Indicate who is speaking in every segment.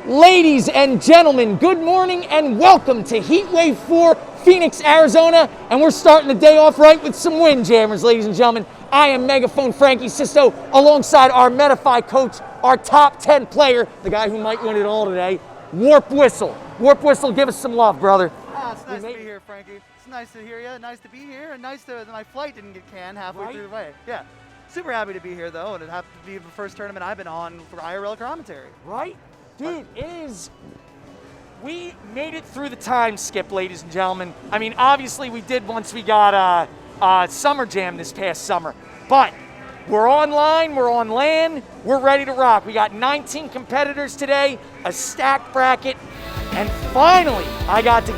Speaker 1: Ladies and gentlemen, good morning and welcome to Heatwave 4, Phoenix, Arizona. And we're starting the day off right with some Windjammers, ladies and gentlemen. I am Megaphone Frankie Sisto, alongside our Medify coach, our top 10 player, the guy who might win it all today, Warp Whistle. Warp Whistle, give us some love, brother.
Speaker 2: It's nice to be here, Frankie. It's nice to hear you. Nice to be here, and nice that my flight didn't get canned halfway through the way. Yeah. Super happy to be here, though, and it happened to be the first tournament I've been on for IRL commentary.
Speaker 1: Right? Dude, it is. We made it through the time skip, ladies and gentlemen. I mean, obviously we did once we got Summer Jam this past summer, but we're online, we're on LAN, we're ready to rock. We got 19 competitors today, a stacked bracket, and finally I got to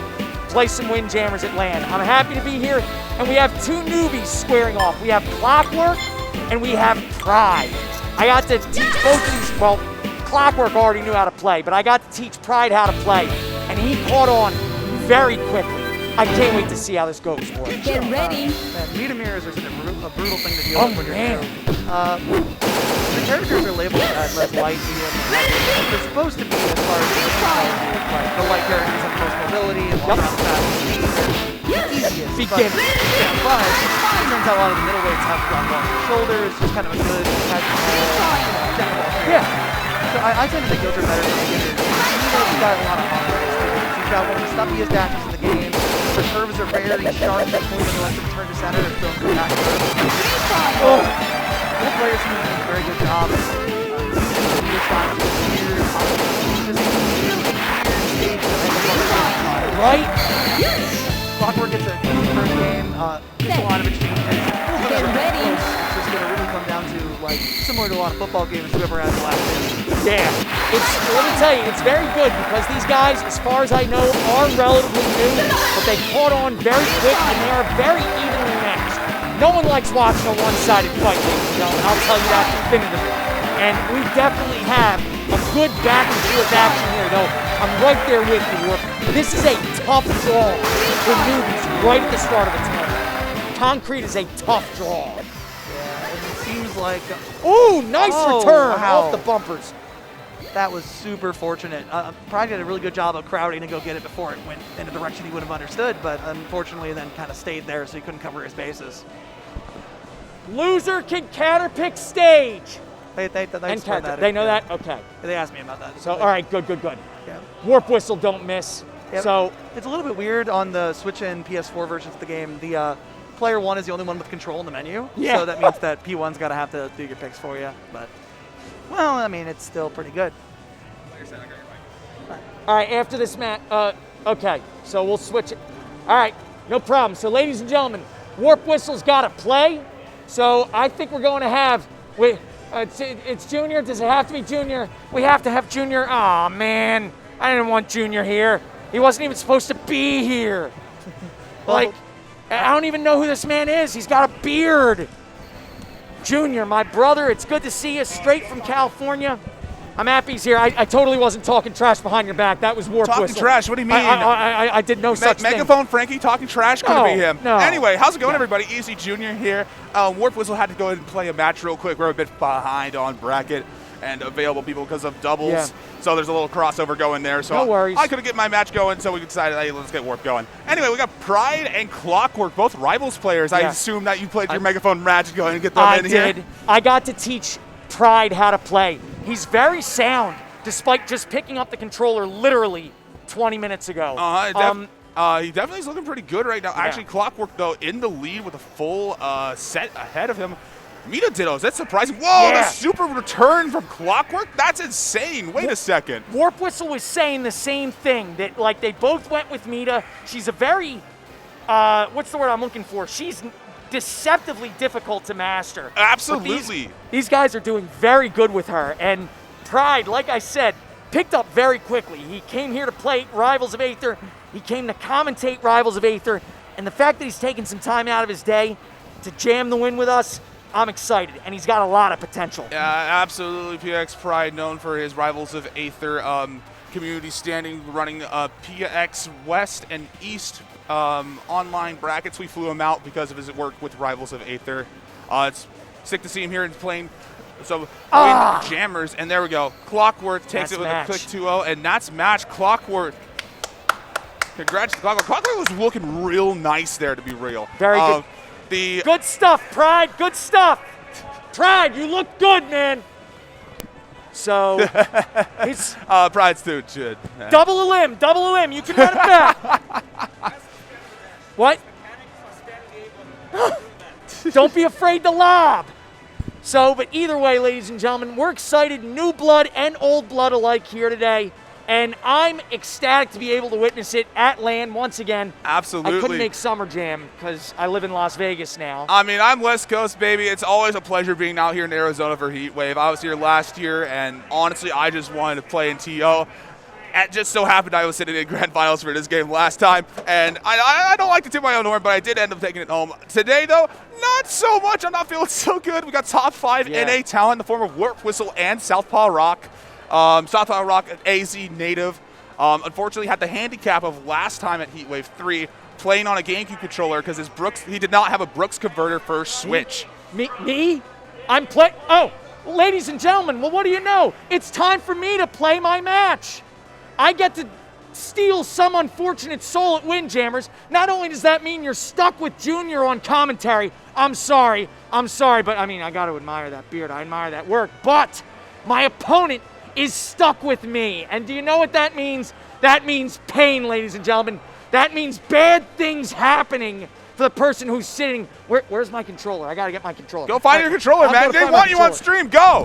Speaker 1: play some Windjammers at LAN. I'm happy to be here, and we have two newbies squaring off. We have Clockwork and we have Pride. I got to teach both of these, well, Clockwork already knew how to play, but I got to teach Pride how to play, and he caught on very quickly. I can't wait to see how this goes for him.
Speaker 3: Get ready.
Speaker 2: Meet-a-mirrors are such a brutal thing to deal with when you're new. The characters are labeled as light, medium, and heavy. They're supposed to be, as far as like the light characters have most mobility and all that fast speed. They're easiest.
Speaker 1: Beginner.
Speaker 2: But it turns out a lot of the middleweights have gone long shoulders, just kind of a good general.
Speaker 1: Yeah.
Speaker 2: So I tend to think those are better for beginners. He's got a lot of fun. He's got one of the stuffiest dashes in the game. The curves are very sharp to the point where they like to turn to center and throw through that curve. Both players do a very good job.
Speaker 1: Right?
Speaker 2: Clockwork gets a first game. Gets a lot of interesting
Speaker 3: Get ready.
Speaker 2: It's just going to really come down to, like, similar to a lot of football games, whoever has the last game.
Speaker 1: Yeah. Let me tell you, it's very good because these guys, as far as I know, are relatively new, but they caught on very quick and they are very evenly matched. No one likes watching a one-sided fight, ladies and gentlemen. I'll tell you that definitively. And we definitely have a good back and forth action here, though. I'm right there with you, Warp. This is a tough draw for newbies right at the start of the tournament. Concrete is a tough draw.
Speaker 2: Yeah, it seems like...
Speaker 1: Ooh, nice return
Speaker 2: wow.
Speaker 1: off the bumpers.
Speaker 2: That was super fortunate. Pride did a really good job of crowding to go get it before it went in a direction he would have understood, but unfortunately then kind of stayed there so he couldn't cover his bases.
Speaker 1: Loser can counterpick stage.
Speaker 2: They
Speaker 1: know that? Okay.
Speaker 2: They asked me about that.
Speaker 1: So, all right, good.
Speaker 2: Yeah.
Speaker 1: Warp Whistle, don't miss.
Speaker 2: Yep.
Speaker 1: So
Speaker 2: it's a little bit weird on the Switch and PS4 versions of the game. The player 1 is the only one with control in the menu.
Speaker 1: Yeah.
Speaker 2: So that means that P1's got to have to do your picks for you. But, well, I mean, it's still pretty good.
Speaker 1: all right, after this match, okay, so we'll switch it. All right, no problem. So, ladies and gentlemen, Warp Whistle's got to play. So I think we're going to have, it's Junior. Does it have to be Junior? We have to have Junior. Aw, man, I didn't want Junior here. He wasn't even supposed to be here. Like, I don't even know who this man is. He's got a beard. Junior, my brother, it's good to see you straight from California. I'm happy he's here. I totally wasn't talking trash behind your back. That was Warp Whistle.
Speaker 4: Talking trash? What do you mean?
Speaker 1: I did no such thing.
Speaker 4: Megaphone Frankie talking trash? Couldn't be him.
Speaker 1: No.
Speaker 4: Anyway, how's it going, everybody? Easy Junior here. Warp Whistle had to go ahead and play a match real quick. We're a bit behind on bracket and available people because of doubles.
Speaker 1: Yeah.
Speaker 4: So there's a little crossover going there. So
Speaker 1: no worries.
Speaker 4: I couldn't get my match going, so we decided, hey, let's get Warp going. Anyway, we got Pride and Clockwork, both rivals players.
Speaker 1: Yeah.
Speaker 4: I assume that you played your Megaphone match to go ahead and get them in here.
Speaker 1: I did. I got to teach Pride how to play. He's very sound, despite just picking up the controller literally 20 minutes ago.
Speaker 4: He definitely is looking pretty good right now.
Speaker 1: Yeah.
Speaker 4: Actually, Clockwork, though, in the lead with a full set ahead of him. Mita dittos, that's surprising. Whoa,
Speaker 1: Yeah.
Speaker 4: the super return from Clockwork? That's insane. Wait a second.
Speaker 1: Warp Whistle was saying the same thing, that like they both went with Mita. She's a very, what's the word I'm looking for? She's deceptively difficult to master.
Speaker 4: Absolutely.
Speaker 1: These guys are doing very good with her. And Pride, like I said, picked up very quickly. He came here to play Rivals of Aether. He came to commentate Rivals of Aether. And the fact that he's taken some time out of his day to jam the win with us, I'm excited, and he's got a lot of potential.
Speaker 4: Yeah, absolutely. PX Pride, known for his Rivals of Aether community standing, running PX West and East online brackets. We flew him out because of his work with Rivals of Aether. It's sick to see him here and playing So Windjammers, and there we go. Clockwork takes it with
Speaker 1: match.
Speaker 4: a quick 2-0, and that's match. Clockwork. Congrats to Clockwork. Clockwork was looking real nice there, to be real.
Speaker 1: Very good. Good stuff, Pride. Good stuff. Pride, you look good, man. So, it's
Speaker 4: Pride's too good.
Speaker 1: double a limb. You can run it back. What? Don't be afraid to lob. So, but either way, ladies and gentlemen, we're excited, new blood and old blood alike here today. And I'm ecstatic to be able to witness it at LAN once again.
Speaker 4: Absolutely.
Speaker 1: I couldn't make Summer Jam because I live in Las Vegas now.
Speaker 4: I mean, I'm West Coast, baby. It's always a pleasure being out here in Arizona for Heat Wave. I was here last year, and honestly, I just wanted to play in TO. It just so happened I was sitting in grand finals for this game last time, and I don't like to tip my own horn, but I did end up taking it home. Today, though, not so much. I'm not feeling so good. We got top 5 NA talent in the form of Warp Whistle and Southpaw Rock. Southpaw Rock, an AZ native, unfortunately had the handicap of last time at Heatwave 3 playing on a GameCube controller because he did not have a Brooks converter for Switch.
Speaker 1: Me? I'm play. Oh, ladies and gentlemen, well, what do you know? It's time for me to play my match. I get to steal some unfortunate soul at Windjammers. Not only does that mean you're stuck with Junior on commentary, I'm sorry, but I mean, I got to admire that beard. I admire that work, but my opponent is stuck with me. And do you know what that means? That means pain, ladies and gentlemen. That means bad things happening for the person who's sitting. Where's my controller? I gotta get my controller.
Speaker 4: Go find your controller, man. They want you on stream. Go.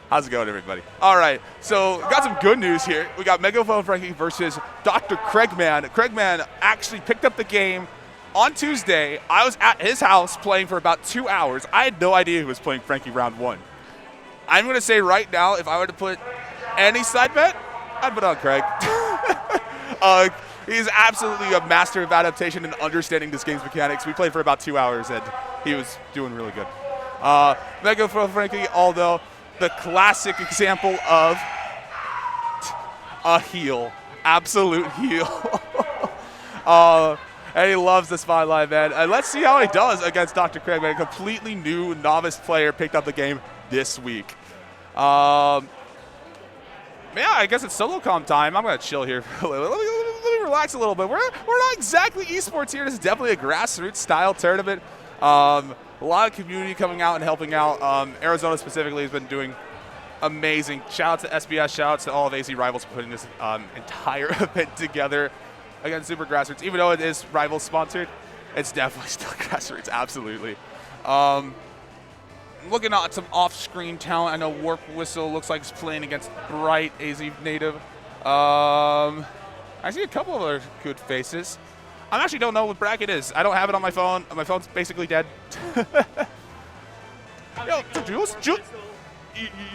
Speaker 4: How's it going, everybody? All right, so got some good news here. We got Megaphone Frankie versus Dr. Craigman. Craigman actually picked up the game on Tuesday. I was at his house playing for about 2 hours. I had no idea he was playing Frankie round 1. I'm going to say right now, if I were to put any side bet, I'd put on Craig. He's absolutely a master of adaptation and understanding this game's mechanics. We played for about 2 hours, and he was doing really good. Megaphone Frankie, although the classic example of a heel, absolute heel. And he loves the spotlight, man. And let's see how he does against Dr. Craig, man. A completely new novice player picked up the game this week. Yeah, I guess it's solo comp time. I'm going to chill here for a little. Let me relax a little bit. We're not exactly esports here. This is definitely a grassroots style tournament. A lot of community coming out and helping out. Arizona specifically has been doing amazing. Shout out to SBS. Shout out to all of AZ Rivals for putting this entire event together. Again, super grassroots. Even though it is Rivals sponsored, it's definitely still grassroots. Absolutely. Looking at some off-screen talent, I know Warp Whistle looks like he's playing against Bright, AZ native. I see a couple of other good faces. I actually don't know what bracket is. I don't have it on my phone. My phone's basically dead. Yo, Jules, you're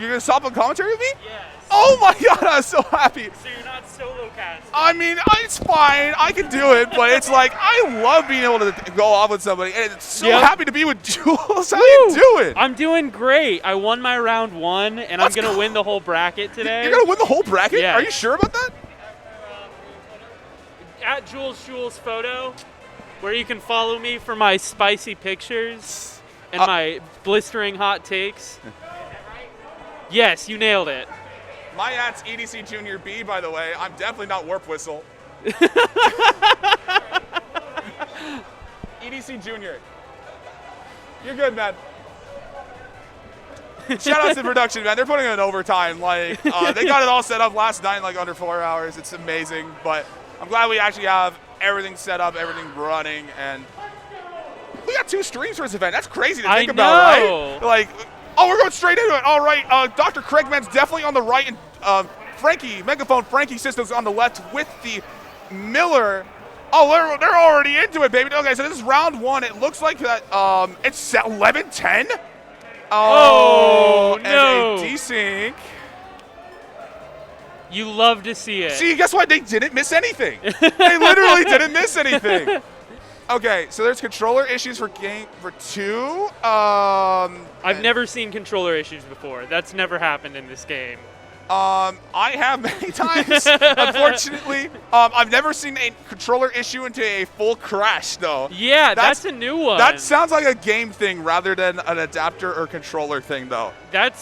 Speaker 4: gonna stop on commentary with me?
Speaker 3: Yes.
Speaker 4: Oh my god, I'm so happy.
Speaker 3: So you're not solo casting?
Speaker 4: I mean, it's fine. I can do it, but it's like, I love being able to go off with somebody, and it's so happy to be with Jules. How you doing?
Speaker 3: I'm doing great. I won my round 1, and I'm going to win the whole bracket today.
Speaker 4: You're going to win the whole bracket?
Speaker 3: Yeah.
Speaker 4: Are you sure about that?
Speaker 3: At Jules Photo, where you can follow me for my spicy pictures and my blistering hot takes. Yes, you nailed it.
Speaker 4: My ad's EDC Junior B, by the way. I'm definitely not Warp Whistle. EDC Junior. You're good, man. Shout out to the production, man. They're putting in overtime. Like, they got it all set up last night in like under 4 hours. It's amazing. But I'm glad we actually have everything set up, everything running, and we got 2 streams for this event. That's crazy to think about, right? Like, oh, we're going straight into it. All right, Dr. Craigman's definitely on the right, and Frankie, Megaphone Frankie Systems on the left with the Miller. Oh, they're already into it, baby. Okay, so this is round 1. It looks like that it's 11-10.
Speaker 3: Oh, no.
Speaker 4: And a desync.
Speaker 3: You love to see it.
Speaker 4: See, guess what? They didn't miss anything. They literally didn't miss anything. Okay, so there's controller issues for game for 2.
Speaker 3: I've never seen controller issues before. That's never happened in this game.
Speaker 4: I have many times. Unfortunately, I've never seen a controller issue into a full crash, though.
Speaker 3: Yeah, that's a new one.
Speaker 4: That sounds like a game thing rather than an adapter or controller thing, though.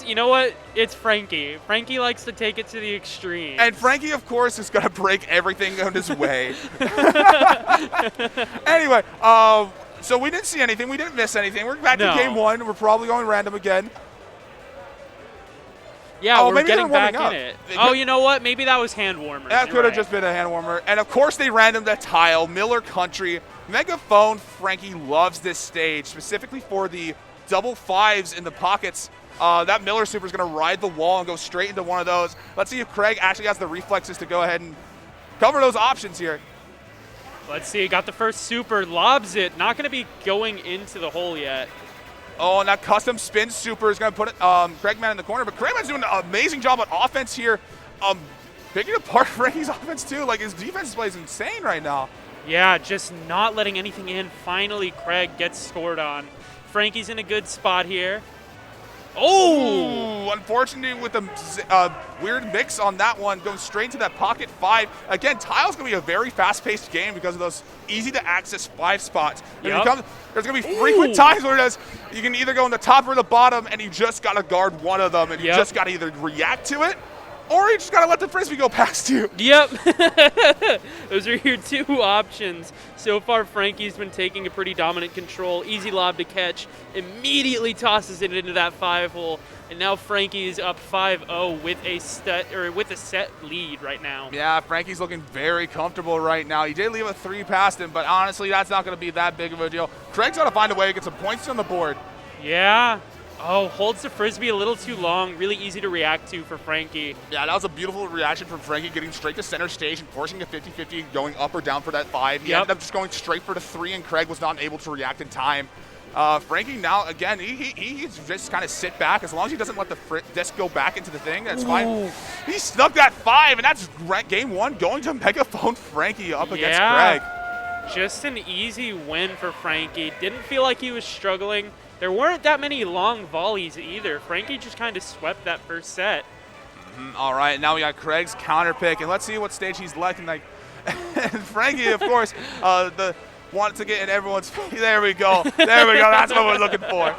Speaker 3: You know what? It's Frankie. Frankie likes to take it to the extreme.
Speaker 4: And Frankie, of course, is going to break everything on his way. Anyway, so we didn't see anything. We didn't miss anything. We're back to game one. We're probably going random again.
Speaker 3: Yeah, we're
Speaker 4: maybe
Speaker 3: getting back
Speaker 4: up.
Speaker 3: in it. Oh, you know what? Maybe that was hand warmers.
Speaker 4: That could have just been a hand warmer. And, of course, they random that tile. Miller Country. Megaphone Frankie loves this stage, specifically for the double fives in the pockets. That Miller Super is going to ride the wall and go straight into one of those. Let's see if Craig actually has the reflexes to go ahead and cover those options here.
Speaker 3: Let's see. Got the first super. Lobs it. Not going to be going into the hole yet.
Speaker 4: Oh, and that custom spin super is going to put it, Craigman in the corner. But Craigman's doing an amazing job on offense here. Picking apart Frankie's offense, too. Like, his defense play is insane right now.
Speaker 3: Yeah, just not letting anything in. Finally, Craig gets scored on. Frankie's in a good spot here. Oh!
Speaker 4: Ooh, unfortunately, with a weird mix on that one, going straight into that pocket five. Again, tile's going to be a very fast-paced game because of those easy-to-access five spots.
Speaker 3: Yep.
Speaker 4: There's going to be frequent times where you can either go in the top or the bottom, and you just got to guard one of them, and you just got to either react to it, or you just got to let the Frisbee go past you.
Speaker 3: Yep. Those are your two options. So far, Frankie's been taking a pretty dominant control. Easy lob to catch. Immediately tosses it into that 5-hole. And now Frankie's up 5-0 with a set lead right now.
Speaker 4: Yeah, Frankie's looking very comfortable right now. He did leave a 3 past him, but honestly, that's not going to be that big of a deal. Craig's got to find a way to get some points on the board.
Speaker 3: Yeah. Oh, holds the Frisbee a little too long. Really easy to react to for Frankie.
Speaker 4: Yeah, that was a beautiful reaction from Frankie, getting straight to center stage and forcing a 50-50, going up or down for that 5. He ended up just going straight for the 3, and Craig was not able to react in time. Frankie now, again, he's just kind of sit back. As long as he doesn't let the disc go back into the thing, that's fine. He snuck that 5, and that's game 1 going to Megaphone Frankie up against Craig.
Speaker 3: Just an easy win for Frankie. Didn't feel like he was struggling. There weren't that many long volleys either. Frankie just kind of swept that first set.
Speaker 4: All right, now we got Craig's counter pick, and let's see what stage he's looking like. And Frankie, of course, wanted to get in everyone's face. There we go. There we go. That's what we're looking for.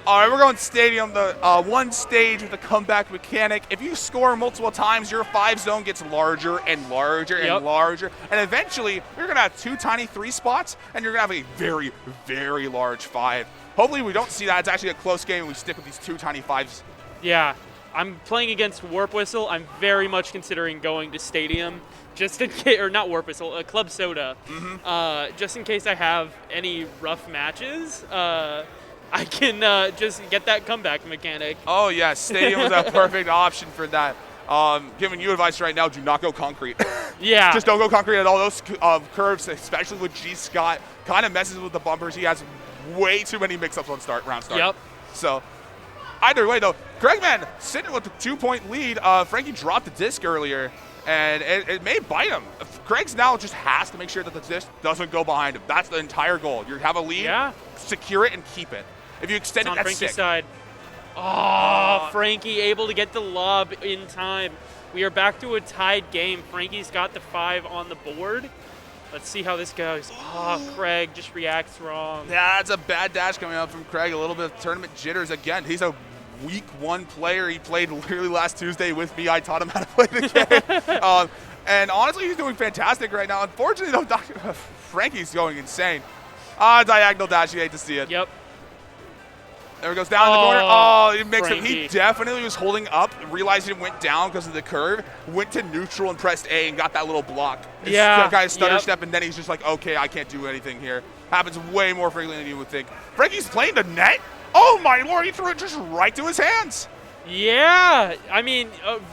Speaker 4: All right, we're going stadium, the one stage with the comeback mechanic. If you score multiple times, your 5 zone gets larger and larger and larger. And eventually, you're going to have 2 tiny 3 spots, and you're going to have a very, very large 5. Hopefully, we don't see that. It's actually a close game, and we stick with these 2 tiny 5s.
Speaker 3: Yeah, I'm playing against Warp Whistle. I'm very much considering going to stadium. Just in case, or not Warp Whistle, Club Soda. Just in case I have any rough matches. I can just get that comeback mechanic.
Speaker 4: Oh, yeah, stadium is a perfect option for that. Giving you advice right now, do not go concrete.
Speaker 3: Yeah.
Speaker 4: Just don't go concrete at all. Those curves, especially with G. Scott, kind of messes with the bumpers. He has way too many mix-ups on round start.
Speaker 3: Yep.
Speaker 4: So, either way, though, Craigman sitting with a 2-point lead. Frankie dropped the disc earlier, and it may bite him. Craig's now just has to make sure that the disc doesn't go behind him. That's the entire goal. You have a lead, secure it, and keep it. If you extend it, that's
Speaker 3: Frankie's
Speaker 4: sick.
Speaker 3: side. Oh, Frankie able to get the lob in time. We are back to a tied game. Frankie's got the 5 on the board. Let's see how this goes. Oh, Craig just reacts wrong.
Speaker 4: Yeah, that's a bad dash coming up from Craig. A little bit of tournament jitters. Again, he's a week 1 player. He played literally last Tuesday with me. I taught him how to play the game. And honestly, he's doing fantastic right now. Unfortunately, though, Frankie's going insane. Diagonal dash. You hate to see it.
Speaker 3: Yep.
Speaker 4: There he goes down in the corner. Oh, he mixed him.
Speaker 3: Frankie.
Speaker 4: He definitely was holding up, realized it went down because of the curve, went to neutral and pressed A and got that little block.
Speaker 3: Yeah.
Speaker 4: Kind of stutter step, and then he's just like, okay, I can't do anything here. Happens way more frequently than you would think. Frankie's playing the net. Oh, my Lord, he threw it just right to his hands.
Speaker 3: Yeah. I mean,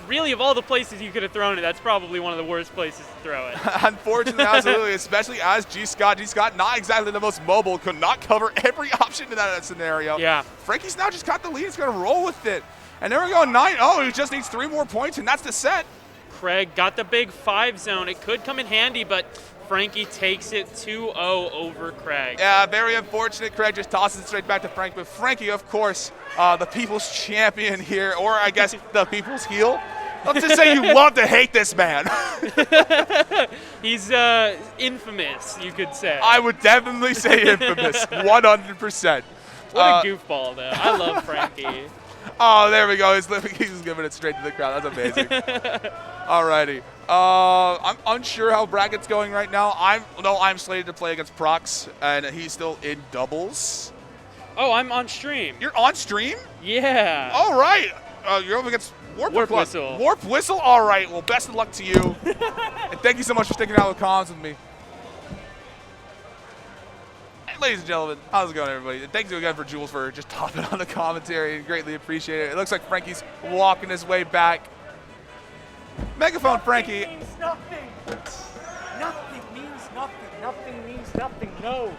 Speaker 3: really, of all the places you could have thrown it, that's probably one of the worst places to throw it.
Speaker 4: Unfortunately, absolutely, especially as G. Scott. G. Scott, not exactly the most mobile, could not cover every option in that scenario.
Speaker 3: Yeah.
Speaker 4: Frankie's now just got the lead. He's going to roll with it. And there we go, 9-0. He just needs 3 more points, and that's the set.
Speaker 3: Craig got the big 5 zone. It could come in handy, but Frankie takes it 2-0 over Craig.
Speaker 4: Yeah, very unfortunate. Craig just tosses it straight back to Frank. But Frankie, of course, the people's champion here, or I guess the people's heel. Let's just say you love to hate this man.
Speaker 3: He's infamous, you could say.
Speaker 4: I would definitely say infamous, 100%.
Speaker 3: What a goofball, though. I love Frankie.
Speaker 4: Oh, there we go. He's just giving it straight to the crowd. That's amazing. Alrighty. I'm unsure how bracket's going right now. I'm slated to play against Prox, and he's still in doubles.
Speaker 3: Oh, I'm on stream.
Speaker 4: You're on stream?
Speaker 3: Yeah.
Speaker 4: All right. You're up against
Speaker 3: Warp Whistle.
Speaker 4: Warp Whistle? All right. Well, best of luck to you. And thank you so much for sticking out with comms with me. And ladies and gentlemen, how's it going, everybody? And thank you again for Jules for just hopping on the commentary. Greatly appreciate it. It looks like Frankie's walking his way back. Megaphone Frankie.
Speaker 1: Nothing means nothing. Nothing means nothing. Nothing means nothing. No.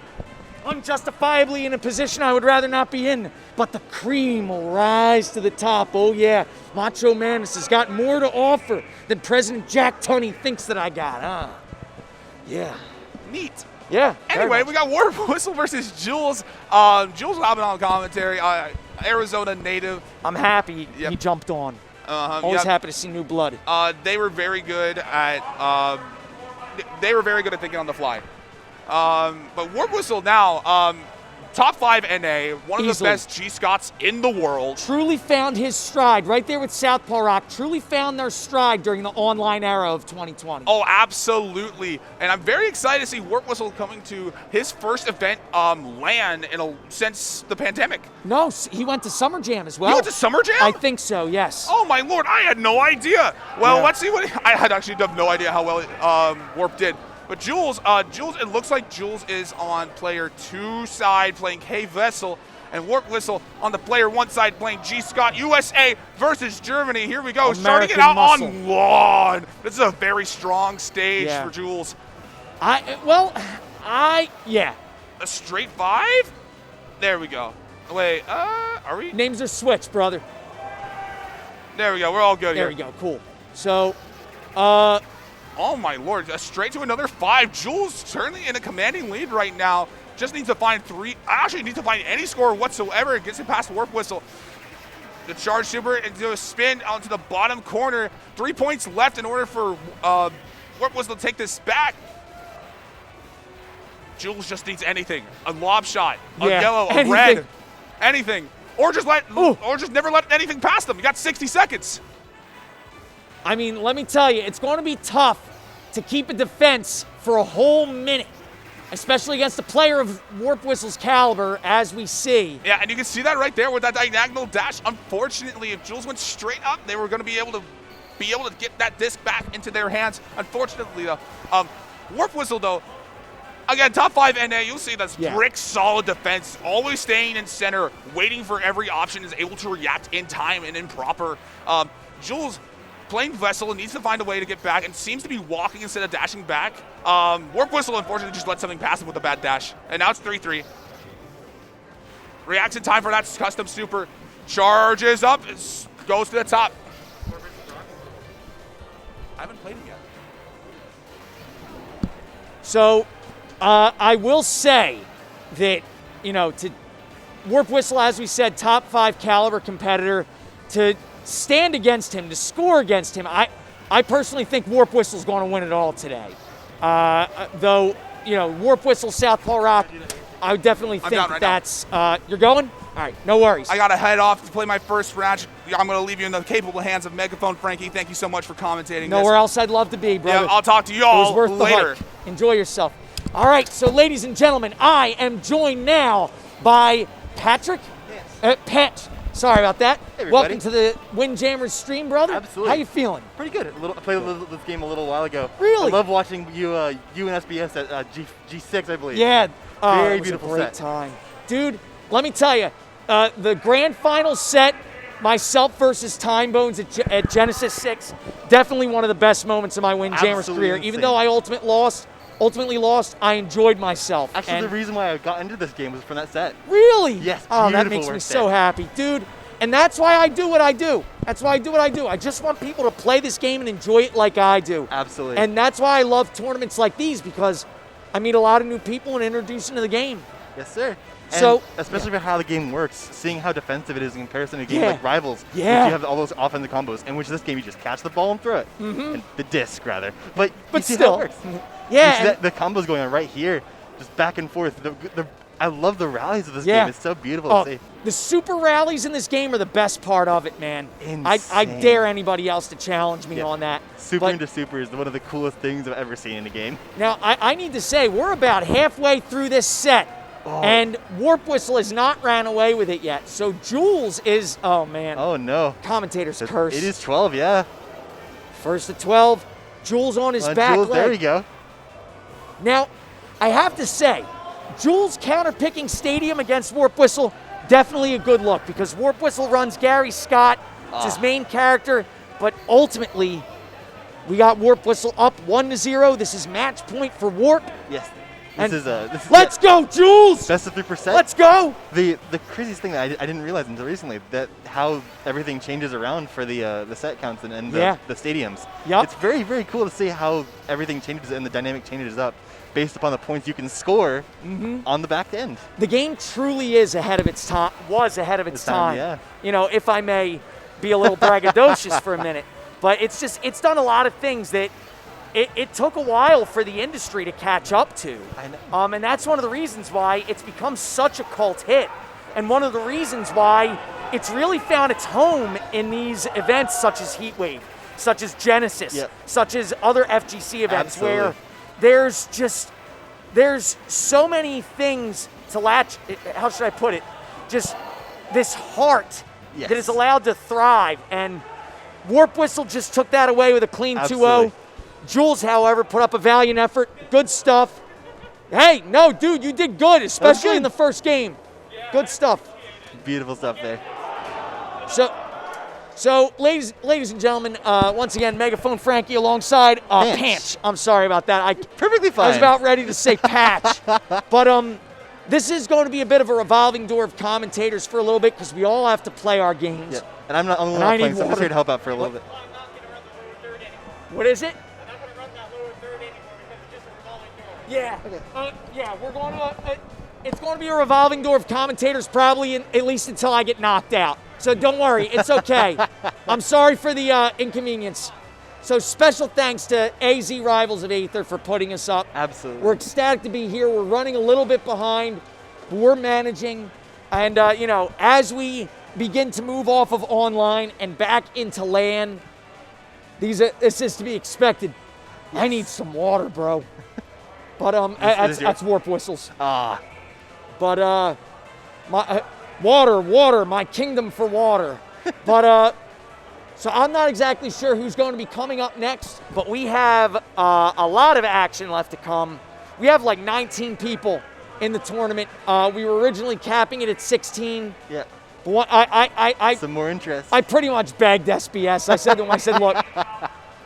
Speaker 1: Unjustifiably in a position I would rather not be in. But the cream will rise to the top. Oh, yeah. Macho Manus has got more to offer than President Jack Tunney thinks that I got, huh? Yeah.
Speaker 4: Neat.
Speaker 1: Yeah.
Speaker 4: Anyway, we got Warp Whistle versus Jules. Jules hopping on commentary. Arizona native.
Speaker 1: I'm happy
Speaker 4: Yep.
Speaker 1: he jumped on. Always
Speaker 4: Yep.
Speaker 1: happy to see new blood.
Speaker 4: They were very good at thinking on the fly. But Warp Whistle now, top 5 NA, one of
Speaker 1: Easily.
Speaker 4: the best G-Scots in the world.
Speaker 1: Truly found his stride right there with Southpaw Rock. Truly found their stride during the online era of 2020.
Speaker 4: Oh, absolutely. And I'm very excited to see Warp Whistle coming to his first event LAN since the pandemic.
Speaker 1: No, he went to Summer Jam as well.
Speaker 4: You went to Summer Jam?
Speaker 1: I think so, yes.
Speaker 4: Oh my lord, I had no idea. Well,
Speaker 1: Yeah.
Speaker 4: let's see what I had actually have no idea how well Warp did. But Jules, it looks like Jules is on player 2 side playing K Vessel, and Warp Whistle on the player 1 side playing G Scott USA versus Germany. Here we go, starting it
Speaker 1: American
Speaker 4: out
Speaker 1: muscle.
Speaker 4: on lawn. This is a very strong stage
Speaker 1: Yeah.
Speaker 4: for Jules.
Speaker 1: Yeah.
Speaker 4: A straight 5? There we go. Wait, are we?
Speaker 1: Names are switched, brother.
Speaker 4: There we go. We're all good
Speaker 1: There
Speaker 4: here.
Speaker 1: we go, cool. So,
Speaker 4: Oh my lord, straight to another 5. Jules certainly in a commanding lead right now. Just needs to find 3. Actually needs to find any score whatsoever. Gets it past Warp Whistle. The charge super into a spin onto the bottom corner. 3 points left in order for Warp Whistle to take this back. Jules just needs anything. A lob shot, a
Speaker 1: Yeah,
Speaker 4: yellow, a
Speaker 1: anything.
Speaker 4: red, anything. Or just
Speaker 1: Ooh.
Speaker 4: never let anything past them. You got 60 seconds.
Speaker 1: I mean, let me tell you, it's going to be tough to keep a defense for a whole minute, especially against a player of Warp Whistle's caliber, as we see.
Speaker 4: Yeah, and you can see that right there with that diagonal dash. Unfortunately, if Jules went straight up, they were going to be able to get that disc back into their hands. Unfortunately, though, Warp Whistle, though, again, top 5 NA, you'll see that's
Speaker 1: Yeah.
Speaker 4: brick solid defense, always staying in center, waiting for every option, is able to react in time and in proper. Jules playing Vessel needs to find a way to get back and seems to be walking instead of dashing back. Warp Whistle, unfortunately, just let something pass him with a bad dash. And now it's 3-3. Reacts in time for that custom super. Charges up, goes to the top. I haven't played him yet.
Speaker 1: So, I will say that, to Warp Whistle, as we said, top 5 caliber competitor, to stand against him, to score against him, I personally think Warp Whistle's going to win it all today. Though, Warp Whistle, Southpaw Rock, I would definitely think
Speaker 4: down right
Speaker 1: that's, you're going? All right, no worries.
Speaker 4: I got to head off to play my first match. I'm going to leave you in the capable hands of Megaphone Frankie. Thank you so much for commentating
Speaker 1: Nowhere else I'd love to be, brother.
Speaker 4: Yeah, I'll talk to you
Speaker 1: It was
Speaker 4: all
Speaker 1: worth
Speaker 4: later.
Speaker 1: the hike. Enjoy yourself. All right, so ladies and gentlemen, I am joined now by Patrick.
Speaker 5: Yes.
Speaker 1: Pat. Sorry about that.
Speaker 5: Hey,
Speaker 1: Welcome
Speaker 5: everybody.
Speaker 1: to the Windjammers stream, brother.
Speaker 5: Absolutely.
Speaker 1: How you feeling?
Speaker 5: Pretty good. I played this game a little while ago.
Speaker 1: Really?
Speaker 5: I love watching you and SBS at G6, I believe.
Speaker 1: Yeah.
Speaker 5: Very
Speaker 1: it was
Speaker 5: beautiful
Speaker 1: a great
Speaker 5: set.
Speaker 1: time. Dude, let me tell you, the grand final set, myself versus Time Bones at Genesis 6, definitely one of the best moments of my Windjammers
Speaker 5: Absolutely
Speaker 1: career. Even
Speaker 5: insane.
Speaker 1: though I ultimately lost, I enjoyed myself.
Speaker 5: Actually,
Speaker 1: And
Speaker 5: the reason why I got into this game was from that set.
Speaker 1: really?
Speaker 5: Yes,
Speaker 1: Oh, that
Speaker 5: beautiful
Speaker 1: makes me
Speaker 5: work
Speaker 1: so
Speaker 5: set.
Speaker 1: happy. Dude, And that's why I do what I do. That's why I do what I do. I just want people to play this game and enjoy it like I do.
Speaker 5: Absolutely.
Speaker 1: And that's why I love tournaments like these, because I meet a lot of new people and introduce them to the game.
Speaker 5: Yes, sir.
Speaker 1: So,
Speaker 5: and especially for how the game works, seeing how defensive it is in comparison to a game
Speaker 1: Yeah.
Speaker 5: like Rivals,
Speaker 1: Yeah.
Speaker 5: which you have all those offensive combos, in which this game you just catch the ball and throw it. And the disc, rather. But you see
Speaker 1: still.
Speaker 5: how it works.
Speaker 1: Yeah,
Speaker 5: You see
Speaker 1: and-
Speaker 5: the combos going on right here, just back and forth. I love the rallies of this
Speaker 1: Yeah.
Speaker 5: game. It's so beautiful
Speaker 1: Oh,
Speaker 5: to see.
Speaker 1: the super rallies in this game are the best part of it, man. I
Speaker 5: Insane.
Speaker 1: dare anybody else to challenge me
Speaker 5: Yeah.
Speaker 1: on that.
Speaker 5: Super
Speaker 1: But
Speaker 5: into Super is one of the coolest things I've ever seen in a game.
Speaker 1: now, I need to say, we're about halfway through this set, and Warp Whistle has not ran away with it yet. So Jules is, oh man,
Speaker 5: Oh, no.
Speaker 1: commentator's curse.
Speaker 5: It is 12, yeah.
Speaker 1: First to 12, Jules on his back
Speaker 5: Jules,
Speaker 1: leg.
Speaker 5: there you go.
Speaker 1: Now, I have to say, Jules counter-picking Stadium against Warp Whistle, definitely a good look, because Warp Whistle runs Gary Scott. It's his main character, but ultimately, we got Warp Whistle up 1-0. This is match point for Warp.
Speaker 5: Yes.
Speaker 1: And
Speaker 5: This is
Speaker 1: let's go, Jules!
Speaker 5: best of 3%.
Speaker 1: Let's go!
Speaker 5: The craziest thing that I didn't realize until recently, that how everything changes around for the set counts and
Speaker 1: Yeah.
Speaker 5: the stadiums.
Speaker 1: Yup.
Speaker 5: It's very, very cool to see how everything changes and the dynamic changes up based upon the points you can score on the back end.
Speaker 1: The game truly is ahead of its time, was ahead of its
Speaker 5: Its time,
Speaker 1: time.
Speaker 5: yeah.
Speaker 1: You know, if I may be a little braggadocious for a minute. But it's done a lot of things that it took a while for the industry to catch up to.
Speaker 5: I know.
Speaker 1: And that's one of the reasons why it's become such a cult hit. And one of the reasons why it's really found its home in these events such as Heatwave, such as Genesis,
Speaker 5: Yep.
Speaker 1: such as other FGC events
Speaker 5: Absolutely.
Speaker 1: where there's so many things to latch, how should I put it? Just this heart
Speaker 5: Yes.
Speaker 1: that is allowed to thrive. And Warp Whistle just took that away with a clean 2-0.
Speaker 5: Absolutely.
Speaker 1: Jules, however, put up a valiant effort. Good stuff. Hey, no, dude, you did good, especially
Speaker 5: good.
Speaker 1: in the first game. Good stuff.
Speaker 5: Beautiful stuff there.
Speaker 1: So, ladies and gentlemen, once again, Megaphone Frankie alongside
Speaker 5: Panch.
Speaker 1: Panch. I'm sorry about that.
Speaker 5: Perfectly
Speaker 1: I
Speaker 5: fine.
Speaker 1: was about ready to say Patch. But this is going to be a bit of a revolving door of commentators for a little bit, because we all have to play our games.
Speaker 5: Yeah. And I'm not only
Speaker 1: And I
Speaker 5: playing,
Speaker 1: need
Speaker 5: so I'm just
Speaker 1: water.
Speaker 5: here to help out for a little bit.
Speaker 1: What is it? Yeah. Yeah, we're going to. It's going to be a revolving door of commentators, probably at least until I get knocked out. So don't worry, it's okay. I'm sorry for the inconvenience. So special thanks to AZ Rivals of Aether for putting us up.
Speaker 5: Absolutely.
Speaker 1: We're ecstatic to be here. We're running a little bit behind, but we're managing. And as we begin to move off of online and back into LAN, this is to be expected. I need some water, bro. But that's Warp Whistles.
Speaker 5: Ah,
Speaker 1: But my water, my kingdom for water. But so I'm not exactly sure who's going to be coming up next, but we have a lot of action left to come. We have like 19 people in the tournament. We were originally capping it at 16.
Speaker 5: yeah.
Speaker 1: But I
Speaker 5: Some more interest.
Speaker 1: I pretty much begged SBS. I said to him, I said, look,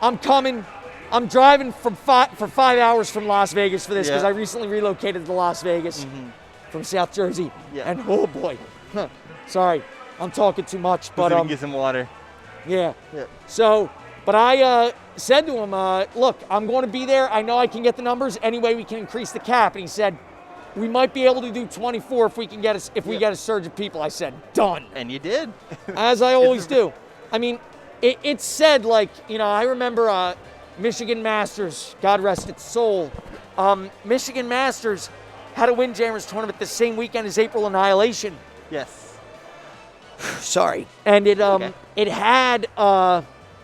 Speaker 1: I'm coming. I'm driving for 5 hours from Las Vegas for this, because
Speaker 5: Yeah.
Speaker 1: I recently relocated to Las Vegas from South Jersey.
Speaker 5: Yeah.
Speaker 1: And oh boy, sorry, I'm talking too much,
Speaker 5: But
Speaker 1: but
Speaker 5: we can get some water.
Speaker 1: yeah.
Speaker 5: Yeah.
Speaker 1: So, but I said to him, look, I'm going to be there. I know I can get the numbers. Anyway, we can increase the cap. And he said, we might be able to do 24 if we can get we get a surge of people. I said, done.
Speaker 5: And you did.
Speaker 1: As I always do. I mean, it's said, like, I remember Michigan Masters, God rest its soul. Michigan Masters had a Windjammers tournament the same weekend as April Annihilation.
Speaker 5: Yes.
Speaker 1: Sorry. And it
Speaker 5: Okay.
Speaker 1: it had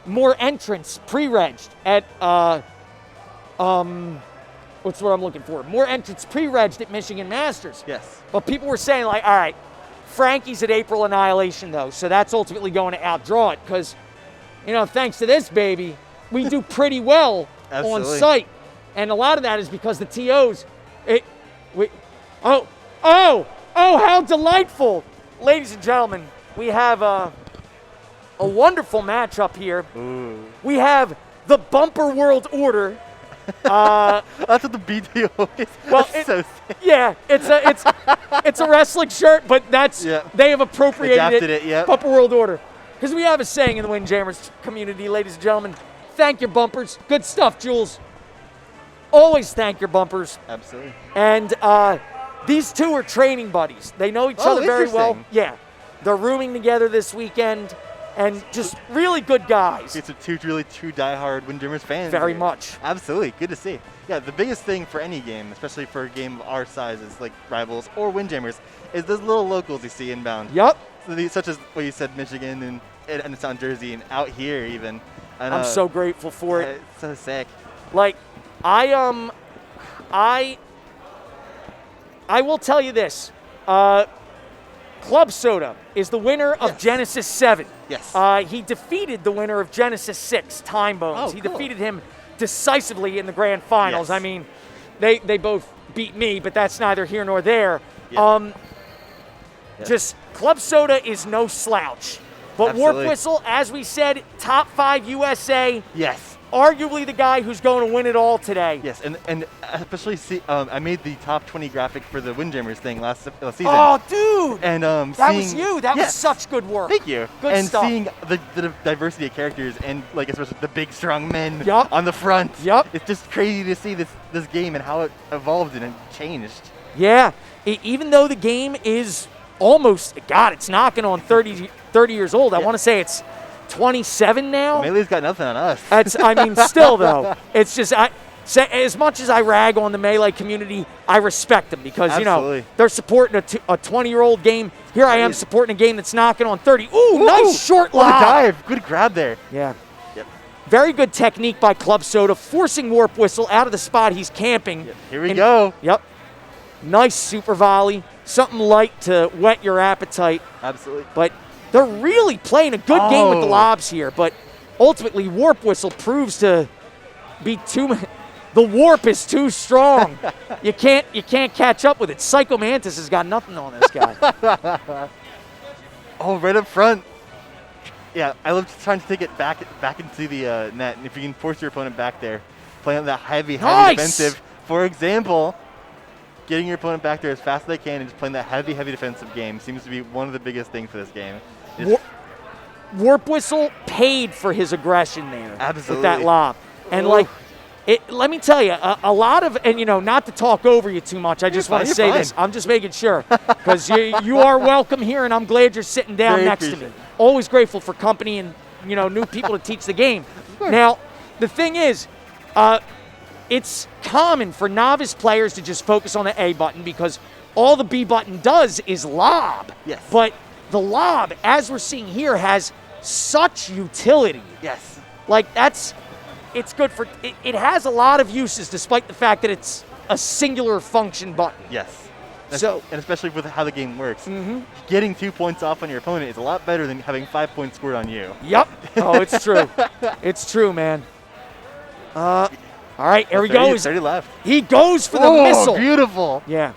Speaker 1: more entrants pre-regged at what's what I'm looking for? More entrants pre-regged at Michigan Masters.
Speaker 5: Yes.
Speaker 1: But people were saying, like, all right, Frankie's at April Annihilation, though, so that's ultimately going to outdraw it, because, thanks to this baby, we do pretty well on
Speaker 5: Absolutely.
Speaker 1: site. And a lot of that is because the TOs, how delightful. Ladies and gentlemen, we have a wonderful matchup here.
Speaker 5: Ooh.
Speaker 1: We have the Bumper World Order
Speaker 5: That's what the BD always.
Speaker 1: Well,
Speaker 5: That's so sick.
Speaker 1: Yeah, it's a wrestling shirt, but that's
Speaker 5: Yeah.
Speaker 1: they have appropriated
Speaker 5: Adapted it, yep.
Speaker 1: Bumper World Order. Because we have a saying in the Windjammers community, ladies and gentlemen. Thank your bumpers. Good stuff, Jules. Always thank your bumpers.
Speaker 5: Absolutely.
Speaker 1: And these two are training buddies. They know each
Speaker 5: Oh,
Speaker 1: other very well.
Speaker 5: interesting.
Speaker 1: Yeah, they're rooming together this weekend, and just really good guys.
Speaker 5: It's a two diehard Windjammers fans.
Speaker 1: Very
Speaker 5: here.
Speaker 1: much.
Speaker 5: Absolutely, good to see. Yeah, the biggest thing for any game, especially for a game of our sizes like Rivals or Windjammers, is those little locals you see inbound.
Speaker 1: Yup.
Speaker 5: So these, such as what you said, Michigan and it's on Jersey and out here even. And,
Speaker 1: I'm so grateful for it.
Speaker 5: It's so sick.
Speaker 1: Like, I will tell you this. Club Soda is the winner of
Speaker 5: Yes.
Speaker 1: Genesis 7.
Speaker 5: Yes.
Speaker 1: He defeated the winner of Genesis 6, Time Bones.
Speaker 5: Oh,
Speaker 1: He
Speaker 5: cool.
Speaker 1: defeated him decisively in the grand finals.
Speaker 5: Yes.
Speaker 1: I mean, they both beat me, but that's neither here nor there.
Speaker 5: Yeah. Yeah.
Speaker 1: Just Club Soda is no slouch. But Warp
Speaker 5: Absolutely.
Speaker 1: Whistle, as we said, top 5 USA,
Speaker 5: Yes.
Speaker 1: arguably the guy who's going to win it all today.
Speaker 5: Yes, and especially I made the top 20 graphic for the Windjammers thing last season.
Speaker 1: Oh, dude!
Speaker 5: And
Speaker 1: That was you. That was
Speaker 5: Yes.
Speaker 1: such good work.
Speaker 5: Thank you.
Speaker 1: Good
Speaker 5: and
Speaker 1: stuff.
Speaker 5: seeing the diversity of characters and like especially the big strong men
Speaker 1: Yup.
Speaker 5: on the front.
Speaker 1: Yup.
Speaker 5: It's just crazy to see this game and how it evolved and it changed.
Speaker 1: Yeah, even though the game is almost, God, it's knocking on 30 years old. I
Speaker 5: Yeah.
Speaker 1: want to say it's 27 now.
Speaker 5: Melee's got nothing on us.
Speaker 1: I mean, still though, it's just as much as I rag on the Melee community, I respect them because
Speaker 5: Absolutely.
Speaker 1: they're supporting a 20-year-old game. Here I am
Speaker 5: Crazy.
Speaker 1: supporting a game that's knocking on 30. Ooh, nice short
Speaker 5: What a
Speaker 1: lob.
Speaker 5: dive. Good grab there.
Speaker 1: Yeah.
Speaker 5: Yep.
Speaker 1: Very good technique by Club Soda, forcing Warp Whistle out of the spot he's camping.
Speaker 5: Yep. Here we
Speaker 1: And-
Speaker 5: go.
Speaker 1: Yep. Nice super volley. Something light to whet your appetite.
Speaker 5: Absolutely.
Speaker 1: But they're really playing a good game with the
Speaker 5: Oh.
Speaker 1: lobs here. But ultimately, Warp Whistle proves to be the warp is too strong. you can't catch up with it. Psycho Mantis has got nothing on this guy.
Speaker 5: Oh, right up front. Yeah, I love trying to take it back into the net. And if you can force your opponent back there, playing that heavy
Speaker 1: Nice!
Speaker 5: defensive. For example, getting your opponent back there as fast as they can and just playing that heavy defensive game seems to be one of the biggest things for this game. It's-
Speaker 1: Warp Whistle paid for his aggression there with that
Speaker 5: Absolutely.
Speaker 1: lob. And
Speaker 5: Ooh.
Speaker 1: let me tell you, a lot of, and not to talk over you too much, I just want to
Speaker 5: fine,
Speaker 1: say
Speaker 5: you're
Speaker 1: this.
Speaker 5: fine.
Speaker 1: I'm just making sure, because you are welcome here, and I'm glad you're sitting down
Speaker 5: Very
Speaker 1: next to me.
Speaker 5: appreciative.
Speaker 1: Always grateful for company and, new people to teach the game. Now, the thing is, it's common for novice players to just focus on the A button because all the B button does is lob.
Speaker 5: Yes.
Speaker 1: But the lob, as we're seeing here, has such utility.
Speaker 5: Yes.
Speaker 1: Like, it's good for, it has a lot of uses despite the fact that it's a singular function button.
Speaker 5: Yes.
Speaker 1: So-
Speaker 5: and especially with how the game works, getting 2 points off on your opponent is a lot better than having 5 points scored on you.
Speaker 1: Yep. Oh, it's true. It's true, man. All right, here we go.
Speaker 5: 30 left.
Speaker 1: He goes for the
Speaker 5: Oh,
Speaker 1: missile.
Speaker 5: beautiful.
Speaker 1: Yeah.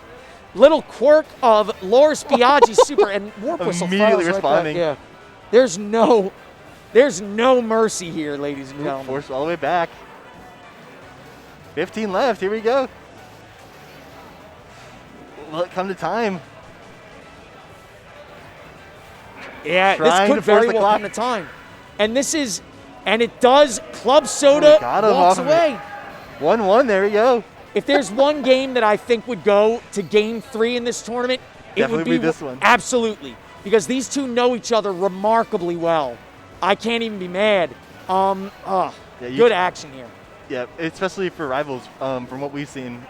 Speaker 1: Little quirk of Loris Biaggi's super and Warp Whistle
Speaker 5: Immediately
Speaker 1: files right back.
Speaker 5: responding.
Speaker 1: Yeah. There's no mercy here, ladies and gentlemen.
Speaker 5: Forced all the way back. 15 left. Here we go. Will it come to time?
Speaker 1: Yeah, this
Speaker 5: Trying
Speaker 1: could
Speaker 5: to force
Speaker 1: very
Speaker 5: the
Speaker 1: well
Speaker 5: clock.
Speaker 1: come to time. And it does. Club Soda
Speaker 5: got him
Speaker 1: walks
Speaker 5: off of it.
Speaker 1: away.
Speaker 5: 1-1. There we go.
Speaker 1: If there's one game that I think would go to game 3 in this tournament, it would
Speaker 5: Definitely be this one.
Speaker 1: Absolutely. Because these two know each other remarkably well. I can't even be mad. Good action here.
Speaker 5: Yeah, especially for Rivals, from what we've seen,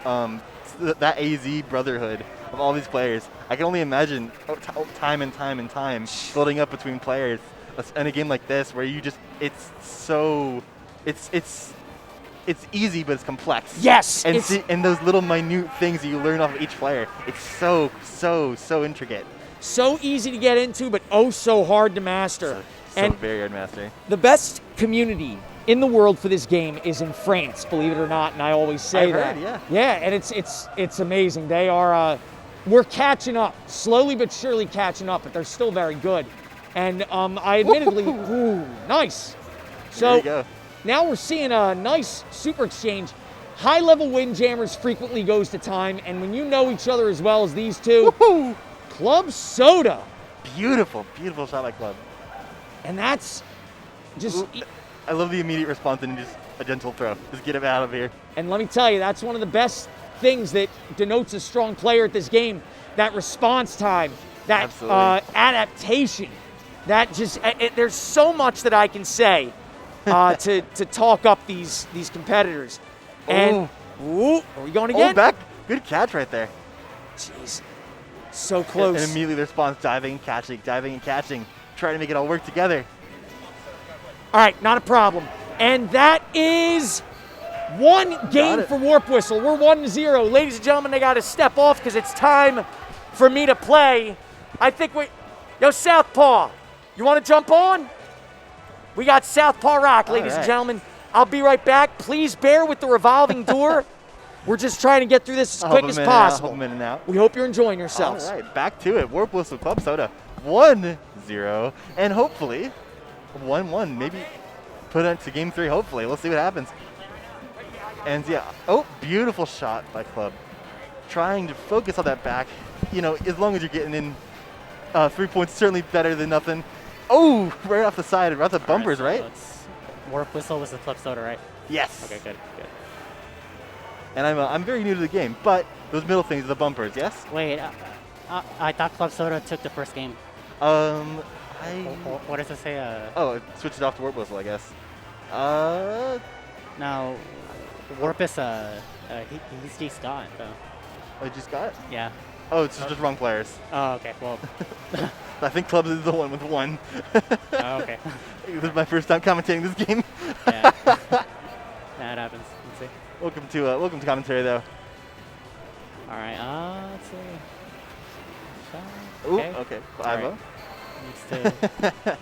Speaker 5: that AZ brotherhood of all these players. I can only imagine time and time building up between players in a game like this where you just, it's easy, but it's complex.
Speaker 1: Yes.
Speaker 5: And those little minute things that you learn off of each player, it's so intricate.
Speaker 1: So easy to get into, but oh so hard to master.
Speaker 5: So very hard master.
Speaker 1: The best community in the world for this game is in France, believe it or not, and I always say
Speaker 5: I've
Speaker 1: that.
Speaker 5: heard, yeah.
Speaker 1: Yeah, and it's amazing. They are we're catching up, slowly but surely catching up, but they're still very good. And I admittedly, ooh, nice.
Speaker 5: There
Speaker 1: So
Speaker 5: you go.
Speaker 1: now we're seeing a nice super exchange. high-level Windjammers frequently goes to time, and when you know each other as well as these two, Club Soda.
Speaker 5: Beautiful, beautiful shot by Club.
Speaker 1: And that's just...
Speaker 5: I love the immediate response and just a gentle throw. Just get him out of here.
Speaker 1: And let me tell you, that's one of the best things that denotes a strong player at this game. That response time, that adaptation. That just, there's so much that I can say to talk up these competitors. And, ooh, are we going again?
Speaker 5: Oh, back. Good catch right there.
Speaker 1: Jeez. So close.
Speaker 5: And immediately the response, diving and catching, trying to make it all work together.
Speaker 1: All right, not a problem. And that is one game for Warp Whistle. We're 1-0. Ladies and gentlemen, they got to step off because it's time for me to play. I think yo, Southpaw, you want to jump on? We got Southpaw Rock, ladies and gentlemen. I'll be right back. Please bear with the revolving door. We're just trying to get through this as quick as possible. We hope you're enjoying yourselves.
Speaker 5: All right, back to it. Warp Whistle Club Soda 1-0, and hopefully 1-1. Maybe put it to game 3. Hopefully, we'll see what happens. And yeah, beautiful shot by Club. Trying to focus on that back. You know, as long as you're getting in 3 points, certainly better than nothing. Oh, right off the side, right off the bumpers, right?
Speaker 6: Warp Whistle was the Club Soda, right?
Speaker 5: Yes.
Speaker 6: Okay, good.
Speaker 5: And I'm very new to the game, but those middle things are the bumpers, yes?
Speaker 6: Wait, I thought Club Soda took the first game. What does it say?
Speaker 5: It switched it off to Warp Whistle, I guess.
Speaker 6: No, Warp is he's G Scott though.
Speaker 5: Oh, G Scott?
Speaker 6: Yeah.
Speaker 5: Oh, it's just wrong players.
Speaker 6: Oh, okay. Well,
Speaker 5: I think Club is the one with 1.
Speaker 6: Oh, okay.
Speaker 5: This is my first time commentating this game.
Speaker 6: Yeah. That happens. Let's see.
Speaker 5: Welcome to commentary, though.
Speaker 6: All right. Let's see. Shot.
Speaker 5: Ooh, okay. Ivo.
Speaker 6: Needs to.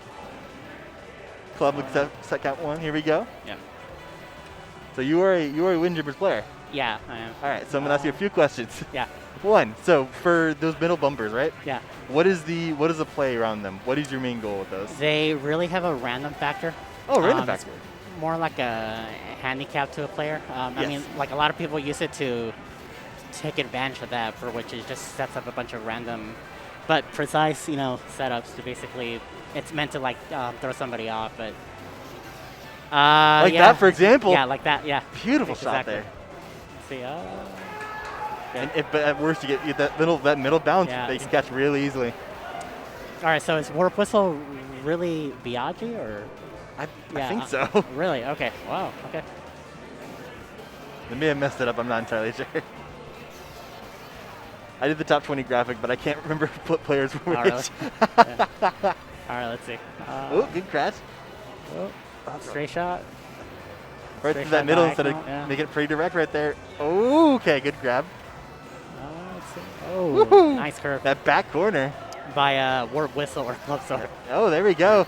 Speaker 5: Club looks at count 1. Here we go.
Speaker 6: Yeah.
Speaker 5: So you are a Windjammers player.
Speaker 6: Yeah, I am.
Speaker 5: All right. So I'm gonna ask you a few questions.
Speaker 6: Yeah.
Speaker 5: 1. So for those middle bumpers, right?
Speaker 6: Yeah.
Speaker 5: What is the play around them? What is your main goal with those?
Speaker 6: They really have a random factor.
Speaker 5: Oh, random factor.
Speaker 6: It's more like a handicap to a player. I mean, like a lot of people use it to take advantage of that, for which it just sets up a bunch of random, but precise, setups to basically. It's meant to like throw somebody off, but.
Speaker 5: Like that, for example.
Speaker 6: Yeah, like that. Yeah.
Speaker 5: Beautiful shot there.
Speaker 6: Let's see.
Speaker 5: But at worst, you get that middle bounce that you can catch really easily.
Speaker 6: All right, so is Warp Whistle really Biaggi, or?
Speaker 5: I think so.
Speaker 6: Really? Okay. Wow. Okay.
Speaker 5: They may have messed it up. I'm not entirely sure. I did the top 20 graphic, but I can't remember what players were which.
Speaker 6: Really? Yeah. All right, let's see.
Speaker 5: Oh, good catch.
Speaker 6: Straight shot.
Speaker 5: Right through that middle instead of making it pretty direct right there. Oh, okay, good grab.
Speaker 6: Let's see. Oh, nice curve.
Speaker 5: That back corner.
Speaker 6: By Warp Whistle or Club Soda.
Speaker 5: Oh, there we go.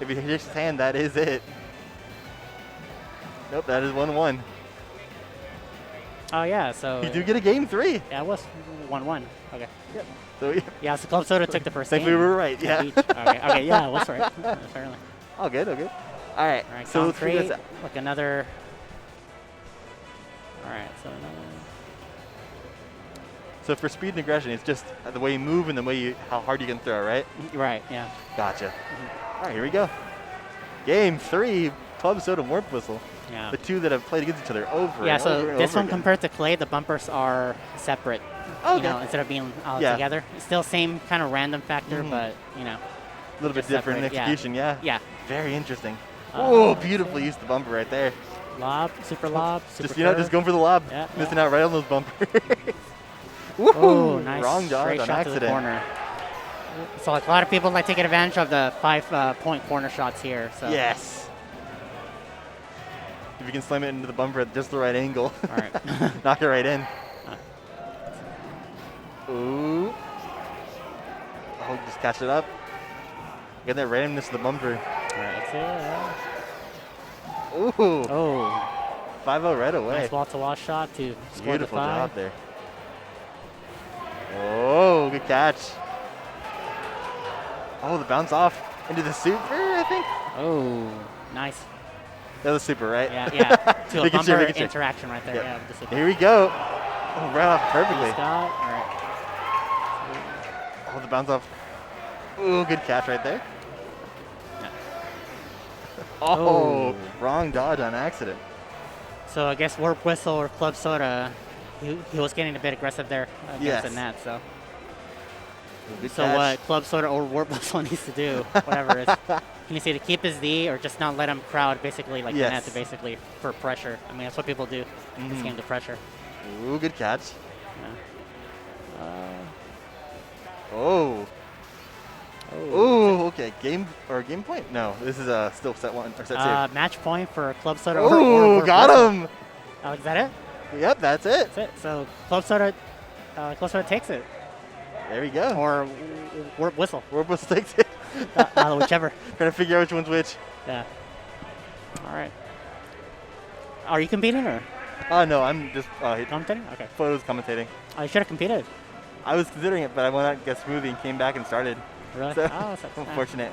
Speaker 5: If you hit his hand, that is it. Nope, that is 1-1.
Speaker 6: Oh, yeah, so...
Speaker 5: You do get a game 3.
Speaker 6: Yeah, it was 1-1. Okay.
Speaker 5: Yep. So,
Speaker 6: yeah, so Club Soda took the first game.
Speaker 5: We were right, yeah.
Speaker 6: Okay, yeah, it was right. Apparently.
Speaker 5: All good. All right,
Speaker 6: so let's figure this out. Like another... All right, so another...
Speaker 5: So for speed and aggression, it's just the way you move and the way how hard you can throw, right?
Speaker 6: Right, yeah.
Speaker 5: Gotcha. All right, here we go. Game 3, Club Soda and Warp Whistle.
Speaker 6: Yeah.
Speaker 5: The two that have played against each other over
Speaker 6: Yeah,
Speaker 5: and
Speaker 6: so
Speaker 5: over and
Speaker 6: this
Speaker 5: over
Speaker 6: one
Speaker 5: again.
Speaker 6: compared to Clay, the bumpers are separate.
Speaker 5: Okay.
Speaker 6: Instead of being all together. It's still same kind of random factor, but,
Speaker 5: a little bit different in execution, yeah.
Speaker 6: Yeah.
Speaker 5: Very interesting. Oh, beautifully used the bumper right there.
Speaker 6: Lob, super lob, super
Speaker 5: just going for the lob.
Speaker 6: Yeah,
Speaker 5: Missing out right on those bumpers.
Speaker 6: Oh, nice.
Speaker 5: Wrong dodge
Speaker 6: Straight
Speaker 5: on
Speaker 6: shot
Speaker 5: accident.
Speaker 6: to the corner. So like a lot of people like taking advantage of the 5-point corner shots here. So.
Speaker 5: Yes. If you can slam it into the bumper at just the right angle.
Speaker 6: All right.
Speaker 5: Knock it right in. Ooh. Oh, just catch it up. Get that randomness of the bumper.
Speaker 6: All right, let's see.
Speaker 5: Ooh.
Speaker 6: Oh.
Speaker 5: 5-0 right away.
Speaker 6: Nice wall-to-wall shot to score
Speaker 5: Beautiful
Speaker 6: the 5.
Speaker 5: job there. Oh, good catch. Oh, the bounce off into the super, I think.
Speaker 6: Oh, nice.
Speaker 5: That was super, right?
Speaker 6: Yeah. To a
Speaker 5: Making sure,
Speaker 6: bumper
Speaker 5: making sure.
Speaker 6: interaction right there.
Speaker 5: Yep.
Speaker 6: Yeah. With the super.
Speaker 5: Here we go. Oh, right off perfectly.
Speaker 6: Scott. All right.
Speaker 5: Oh, the bounce off. Ooh, good catch right there. Oh, wrong dodge on accident.
Speaker 6: So I guess Warp Whistle or Club Soda, he was getting a bit aggressive there against
Speaker 5: Yes.
Speaker 6: the net. So
Speaker 5: Good
Speaker 6: so
Speaker 5: catch.
Speaker 6: what Club Soda or Warp Whistle needs to do, whatever it is, he needs to either keep his D or just not let him crowd basically like
Speaker 5: Yes.
Speaker 6: the net to basically for pressure. I mean that's what people do in this game to pressure.
Speaker 5: Ooh, good catch.
Speaker 6: Yeah.
Speaker 5: Oh. Ooh, okay. Game point? No, this is still set one or set two.
Speaker 6: Match point for Club Soda or
Speaker 5: Ooh,
Speaker 6: Warp
Speaker 5: got
Speaker 6: Whistle.
Speaker 5: him.
Speaker 6: Oh, is that it?
Speaker 5: Yep, that's it.
Speaker 6: That's it. So Club Soda takes it,
Speaker 5: There we go.
Speaker 6: or Warp Whistle,
Speaker 5: Warp Whistle takes it.
Speaker 6: whichever.
Speaker 5: Trying to figure out which one's which.
Speaker 6: Yeah. All right. Are you competing or
Speaker 5: Oh no, I'm just
Speaker 6: commentating? Okay.
Speaker 5: photos commentating.
Speaker 6: Oh, you should have competed.
Speaker 5: I was considering it, but I went out and got smoothie and came back and started.
Speaker 6: Really?
Speaker 5: So,
Speaker 6: Oh, so
Speaker 5: unfortunate.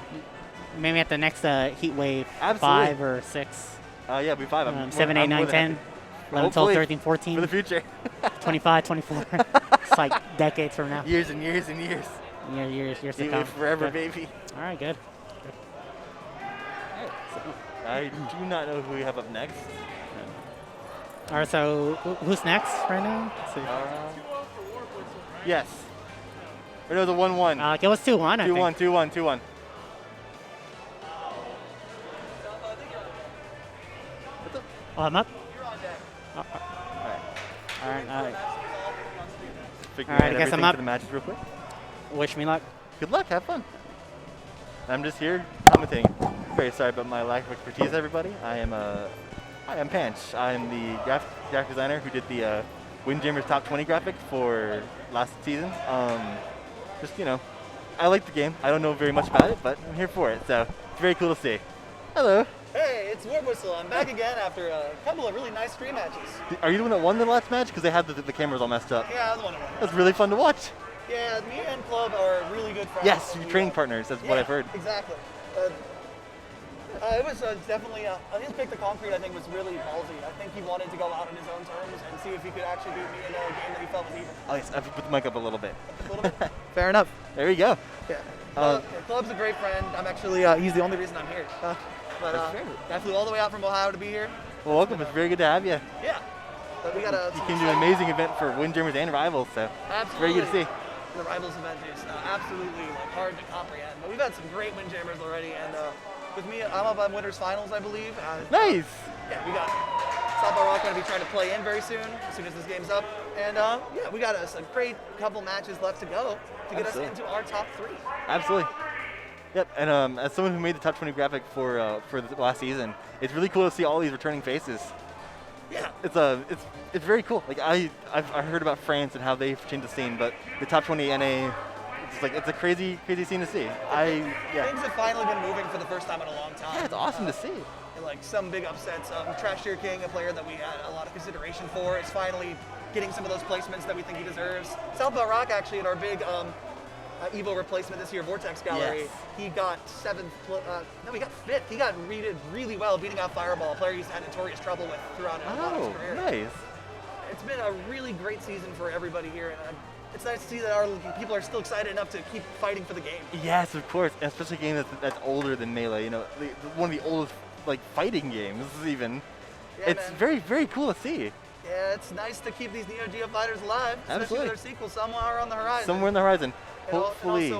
Speaker 6: maybe at the next Heat Wave
Speaker 5: Absolutely.
Speaker 6: 5 or 6,
Speaker 5: Yeah, be 5. I'm
Speaker 6: 7, 8, 9, 10, 11, 12,
Speaker 5: Hopefully.
Speaker 6: 13,
Speaker 5: For the
Speaker 6: 14,
Speaker 5: future.
Speaker 6: 25, 24. It's like decades from now.
Speaker 5: Years and years and years.
Speaker 6: Years to
Speaker 5: You
Speaker 6: come.
Speaker 5: live forever,
Speaker 6: Good.
Speaker 5: baby.
Speaker 6: All right, good.
Speaker 5: I do not know who we have up next.
Speaker 6: All right, so who's next right now? Let's see.
Speaker 5: Yes. Or no, the 1-1.
Speaker 6: It was 2-1, I think.
Speaker 5: 2-1, 2-1, 2-1.
Speaker 6: Oh, I'm up?
Speaker 5: Alright.
Speaker 6: All right.
Speaker 5: Figuring
Speaker 6: Alright, I
Speaker 5: out
Speaker 6: guess
Speaker 5: everything
Speaker 6: I'm up.
Speaker 5: for the matches real quick.
Speaker 6: Wish me luck.
Speaker 5: Good luck, have fun. I'm just here commentating. Very sorry about my lack of expertise, everybody. Hi, I'm Panch. I'm the graphic designer who did the Windjammers Top 20 graphic for last season. Just, I like the game. I don't know very much about it, but I'm here for it, so it's very cool to see. Hello.
Speaker 2: Hey, it's Warp Whistle. I'm back again after a couple of really nice stream matches.
Speaker 5: Are you the one that won the last match? Because they had the cameras all messed up.
Speaker 2: Yeah, I was one of them.
Speaker 5: That's really fun to watch.
Speaker 2: Yeah, me and Club are really good friends.
Speaker 5: Yes, you're training partners. That's what I've heard.
Speaker 2: Exactly. It was definitely, his pick the concrete, I think, was really ballsy. I think he wanted to go out on his own terms and see if he could actually beat me in a game that he felt was even.
Speaker 5: Oh, yes, I have to put the mic up a little bit.
Speaker 2: A little bit. Fair enough.
Speaker 5: There we go.
Speaker 2: Yeah. Club's a great friend. I'm actually, he's the only reason I'm here. But I flew all the way out from Ohio to be here.
Speaker 5: Well, welcome. It's very good to have you.
Speaker 2: Yeah. But we got
Speaker 5: You came to an amazing event for Windjammers and Rivals, so it's very good to see.
Speaker 2: The Rivals event is absolutely hard to comprehend. But we've had some great Windjammers already, and with me, I'm up on Winners Finals, I believe.
Speaker 5: Nice.
Speaker 2: Yeah, we got South by Rock going to be trying to play in very soon as this game's up. And yeah, we got a great couple matches left to go to get us into our top 3.
Speaker 5: Absolutely. Yep, and as someone who made the top 20 graphic for the last season, it's really cool to see all these returning faces.
Speaker 2: Yeah.
Speaker 5: It's very cool. Like I've heard about France and how they've changed the scene, but the top 20 NA, it's a crazy scene to see.
Speaker 2: Things have finally been moving for the first time in a long time.
Speaker 5: Yeah, it's awesome to see.
Speaker 2: And some big upsets. Trash Tier King, a player that we had a lot of consideration for, is finally getting some of those placements that we think he deserves. South by Rock, actually, in our big Evo replacement this year, Vortex Gallery, he got 7th. No, he got 5th. He got rated really well, beating out Fireball, a player he's had notorious trouble with throughout a lot of his career.
Speaker 5: Nice.
Speaker 2: It's been a really great season for everybody here, and it's nice to see that our people are still excited enough to keep fighting for the game.
Speaker 5: Yes, of course, and especially a game that's older than Melee. One of the oldest fighting games even.
Speaker 2: Yeah,
Speaker 5: it's
Speaker 2: man.
Speaker 5: very, very cool to see.
Speaker 2: Yeah, it's nice to keep these Neo Geo fighters alive, especially
Speaker 5: Absolutely.
Speaker 2: with their sequel somewhere on the horizon.
Speaker 5: Somewhere on the horizon.
Speaker 2: And
Speaker 5: Hopefully.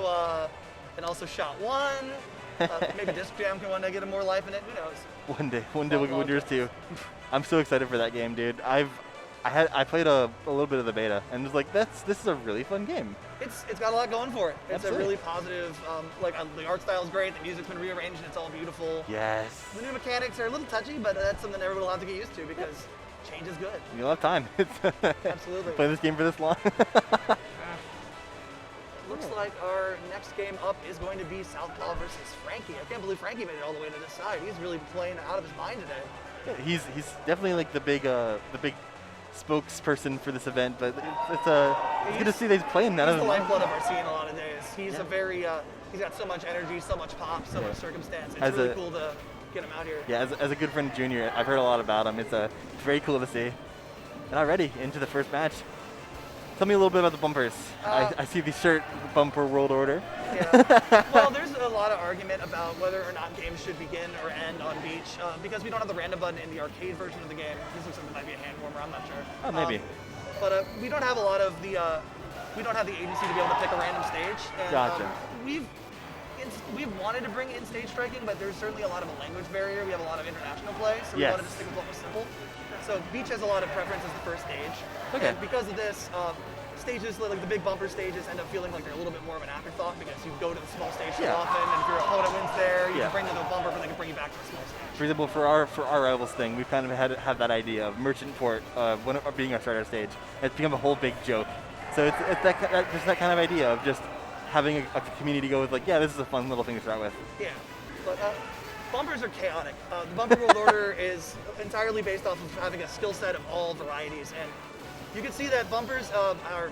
Speaker 2: And also Shot 1. Maybe Disc Jam can one day get more life in it. Who knows?
Speaker 5: One day we'll get yours too. I'm so excited for that game, dude. I played a little bit of the beta and was like, this is a really fun game.
Speaker 2: It's got a lot going for it. It's
Speaker 5: Absolutely.
Speaker 2: a really positive. The art style's great. The music's been rearranged and it's all beautiful.
Speaker 5: Yes.
Speaker 2: The new mechanics are a little touchy, but that's something everyone will have to get used to because change is good.
Speaker 5: You'll have time.
Speaker 2: Absolutely.
Speaker 5: Play this game for this long.
Speaker 2: Looks like our next game up is going to be Southpaw versus Frankie. I can't believe Frankie made it all the way to this side. He's really playing out of his mind today.
Speaker 5: Yeah, he's definitely the big spokesperson for this event, but it's good to see that he's playing that.
Speaker 2: He's the lifeblood of our scene a lot of days. He's a very he's got so much energy, so much pop, so much circumstance. It's really cool to get him out here.
Speaker 5: Yeah, as a good friend junior, I've heard a lot about him. It's very cool to see. And already into the first match. Tell me a little bit about the bumpers. I see the shirt, bumper world order.
Speaker 2: Yeah. Well, there's a lot of argument about whether or not games should begin or end on Beach because we don't have the random button in the arcade version of the game. This looks like it might be a hand warmer. I'm not sure.
Speaker 5: Oh, maybe.
Speaker 2: But we don't have a lot of the we don't have the agency to be able to pick a random stage. And,
Speaker 5: Gotcha.
Speaker 2: We've wanted to bring in stage striking, but there's certainly a lot of a language barrier. We have a lot of international play, so we
Speaker 5: Yes.
Speaker 2: wanted to stick with what was simple. So Beach has a lot of preference as the first stage.
Speaker 5: Okay.
Speaker 2: And because of this, stages like the big bumper stages end up feeling like they're a little bit more of an afterthought because you go to the small stage so
Speaker 5: Yeah.
Speaker 2: often, and if your opponent wins there, you
Speaker 5: Yeah.
Speaker 2: can bring them to the bumper, but they can bring you back to the small stage.
Speaker 5: For example, for our rivals thing, we've kind of had that idea of Merchant Port being our starter stage. It's become a whole big joke. So it's just that kind of idea of just having a community go with like, yeah, this is a fun little thing to start with.
Speaker 2: Yeah, but bumpers are chaotic. The bumper world order is entirely based off of having a skill set of all varieties, and you can see that bumpers are,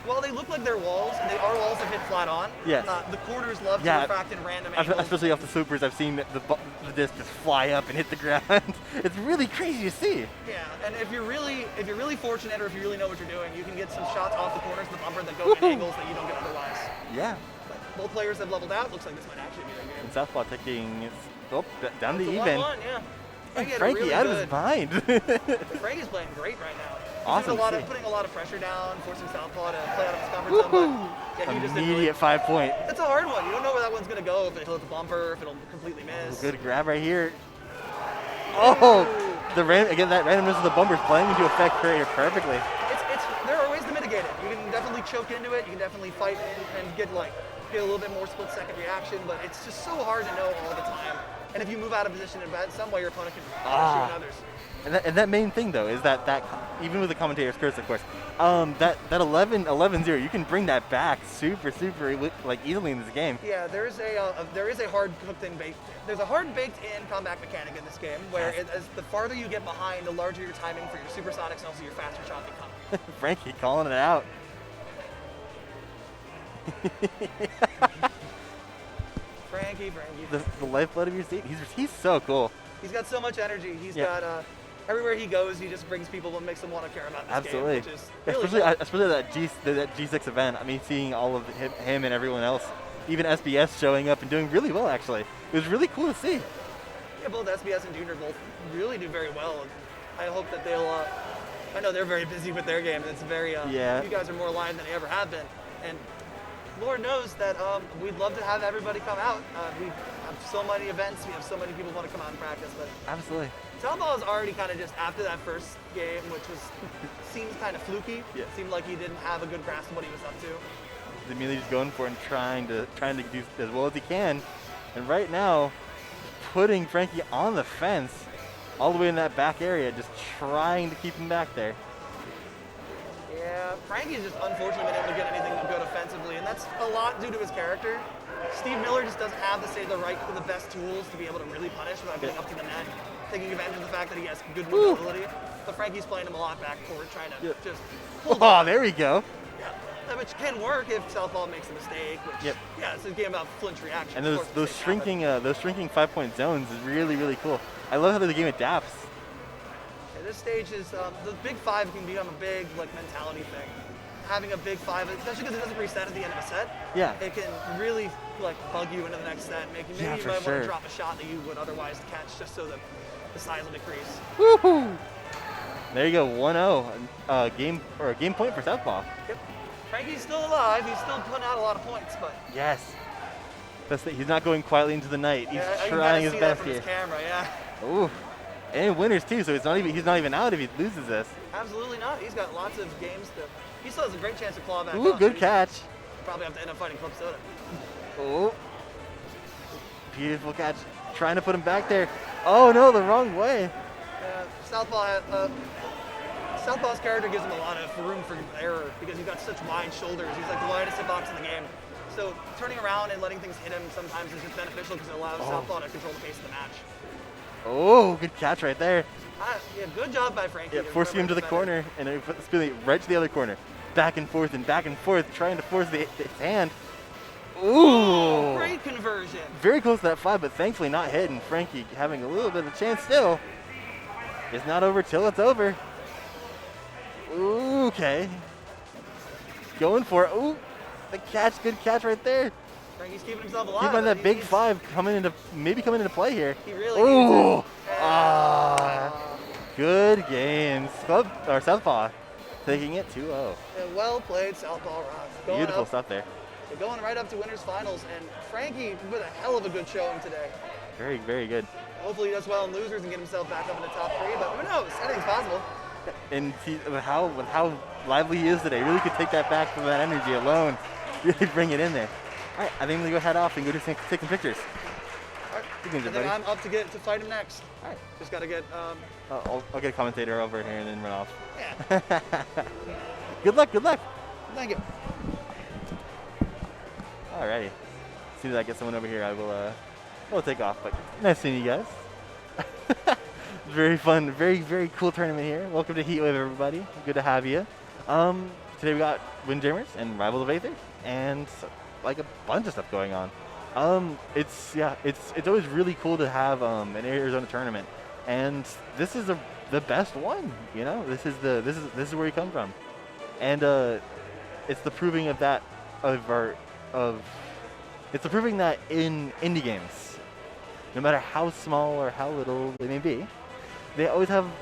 Speaker 2: well, they look like they're walls, and they are walls that hit flat on.
Speaker 5: Yes.
Speaker 2: The quarters love to
Speaker 5: Yeah.
Speaker 2: refract in random angles.
Speaker 5: Especially off the supers, I've seen the disc just fly up and hit the ground. It's really crazy to see.
Speaker 2: Yeah, and if you're really fortunate, or if you really know what you're doing, you can get some shots off the corners of the bumper that go in angles that you don't get otherwise.
Speaker 5: Yeah.
Speaker 2: But both players have leveled out. Looks like this might actually be their game.
Speaker 5: And Southpaw taking down to
Speaker 2: It's a
Speaker 5: even.
Speaker 2: 1-1, yeah.
Speaker 5: And
Speaker 2: had a
Speaker 5: Frankie
Speaker 2: really
Speaker 5: out of his
Speaker 2: good-
Speaker 5: mind.
Speaker 2: Frankie's playing great right now. He's
Speaker 5: Awesome
Speaker 2: doing
Speaker 5: to see.
Speaker 2: putting a lot of pressure down, forcing Southpaw to play out of his comfort zone. But yeah, he just didn't really,
Speaker 5: Immediate 5 point.
Speaker 2: it's a hard one. You don't know where that one's going to go, if it'll hit the bumper, if it'll completely miss.
Speaker 5: Good grab right here. Oh, that randomness of the bumpers playing into effect here perfectly.
Speaker 2: There are ways to mitigate it. You can definitely choke into it. You can definitely fight and get a little bit more split-second reaction, but it's just so hard to know all the time. And if you move out of position in some way, your opponent can shoot others.
Speaker 5: And that main thing though is that even with the commentator's curse, of course, that 11-0, you can bring that back super like easily in this game.
Speaker 2: Yeah, there is a hard cooked in baked. There's a hard baked in combat mechanic in this game where as the farther you get behind, the larger your timing for your supersonics and also your faster shot become.
Speaker 5: Frankie calling it out.
Speaker 2: Frankie.
Speaker 5: The lifeblood of your seat. He's so cool.
Speaker 2: He's got so much energy. He's got everywhere he goes, he just brings people and makes them want to care about this
Speaker 5: Absolutely.
Speaker 2: game, which is really
Speaker 5: Especially that G6 event. I mean, seeing all of him and everyone else, even SBS showing up and doing really well. Actually, it was really cool to see.
Speaker 2: Yeah, both SBS and Junior both really do very well. And I hope that they'll. I know they're very busy with their game. It's very.
Speaker 5: Yeah.
Speaker 2: You guys are more aligned than they ever have been, and Lord knows that we'd love to have everybody come out. We have so many events. We have so many people who want to come out and practice, but.
Speaker 5: Absolutely.
Speaker 2: Southpaw is already kind of just after that first game, which seems kind of fluky.
Speaker 5: Yeah.
Speaker 2: It seemed like he didn't have a good grasp of what he was up to.
Speaker 5: He's immediately just going for it and trying to do as well as he can. And right now, putting Frankie on the fence, all the way in that back area, just trying to keep him back there.
Speaker 2: Yeah, Frankie's just unfortunately been able to get anything good offensively, and that's a lot due to his character. Steve Miller just doesn't have the best tools to be able to really punish without getting up to the net, taking advantage of the fact that he has good mobility. But Frankie's playing him a lot backcourt, trying to just hold
Speaker 5: Oh,
Speaker 2: on.
Speaker 5: there we go.
Speaker 2: Yeah, which can work if Southpaw makes a mistake. Which, yeah, it's a game about flinch reaction.
Speaker 5: And those shrinking 5-point zones is really cool. I love how the game adapts.
Speaker 2: Yeah, this stage is the big five can become a big mentality thing. Having a big five, especially because it doesn't reset at the end of a set.
Speaker 5: Yeah.
Speaker 2: It can really bug you into the next set. Maybe you might want to drop a shot that you would otherwise catch just so that the size will decrease.
Speaker 5: Woohoo! There you go, 1-0. Game point for Southpaw.
Speaker 2: Yep. Frankie's still alive. He's still putting out a lot of points, but
Speaker 5: Yes. He's not going quietly into the night. He's
Speaker 2: yeah,
Speaker 5: trying his
Speaker 2: you can
Speaker 5: best
Speaker 2: see that
Speaker 5: here.
Speaker 2: from his camera, yeah.
Speaker 5: Ooh. And winners too, so he's not even out if he loses this.
Speaker 2: Absolutely not. He's got lots of games to. He still has a great chance to claw back.
Speaker 5: Ooh,
Speaker 2: up.
Speaker 5: good catch.
Speaker 2: Probably have to end up fighting Club Soda.
Speaker 5: Oh. Beautiful catch. Trying to put him back there. Oh no, the wrong way.
Speaker 2: Southpaw's character gives him a lot of room for error because he's got such wide shoulders. He's like the widest hitbox in the game. So turning around and letting things hit him sometimes is just beneficial because it allows Southpaw to control the pace of the match.
Speaker 5: Oh, good catch right there.
Speaker 2: Yeah, good job by Frankie.
Speaker 5: Yeah, forcing him to the corner and it put the spinning right to the other corner. Back and forth, trying to force his hand. Ooh.
Speaker 2: Great conversion.
Speaker 5: Very close to that 5, but thankfully not hit. And Frankie having a little bit of a chance still. It's not over till it's over. Ooh, okay. Going for it. Ooh, the catch, good catch right there.
Speaker 2: Frankie's keeping himself alive.
Speaker 5: Keep on that big
Speaker 2: He's-
Speaker 5: 5 coming into play here.
Speaker 2: He really
Speaker 5: Ooh.
Speaker 2: needs it.
Speaker 5: Good games. Southpaw taking it 2-0.
Speaker 2: Yeah, well played, Southpaw Ross. Going
Speaker 5: Beautiful
Speaker 2: up,
Speaker 5: stuff there.
Speaker 2: going right up to winners finals, and Frankie with a hell of a good showing today.
Speaker 5: Very, very good.
Speaker 2: Hopefully he does well in losers and get himself back up in the top 3, but who knows? Anything's possible.
Speaker 5: And with how lively he is today, really could take that back from that energy alone. Really bring it in there. All right, I think I'm gonna go head off and go take some pictures.
Speaker 2: All right.
Speaker 5: You can do
Speaker 2: I
Speaker 5: it,
Speaker 2: think
Speaker 5: buddy.
Speaker 2: I'm up to fight him next.
Speaker 5: All right.
Speaker 2: Just gotta get
Speaker 5: I'll get a commentator over here and then run off.
Speaker 2: yeah.
Speaker 5: Good luck, good luck.
Speaker 2: Thank you.
Speaker 5: Alrighty. As soon as I get someone over here, I will take off. But nice seeing you guys. Very fun, very, very cool tournament here. Welcome to Heatwave, everybody. Good to have you. Today we got Windjammers and Rivals of Aether, and like a bunch of stuff going on. It's always really cool to have an Arizona tournament, and this is the best one. You know, this is where you come from, and it's the proving of that it's the proving that in indie games, no matter how small or how little they may be, they always have a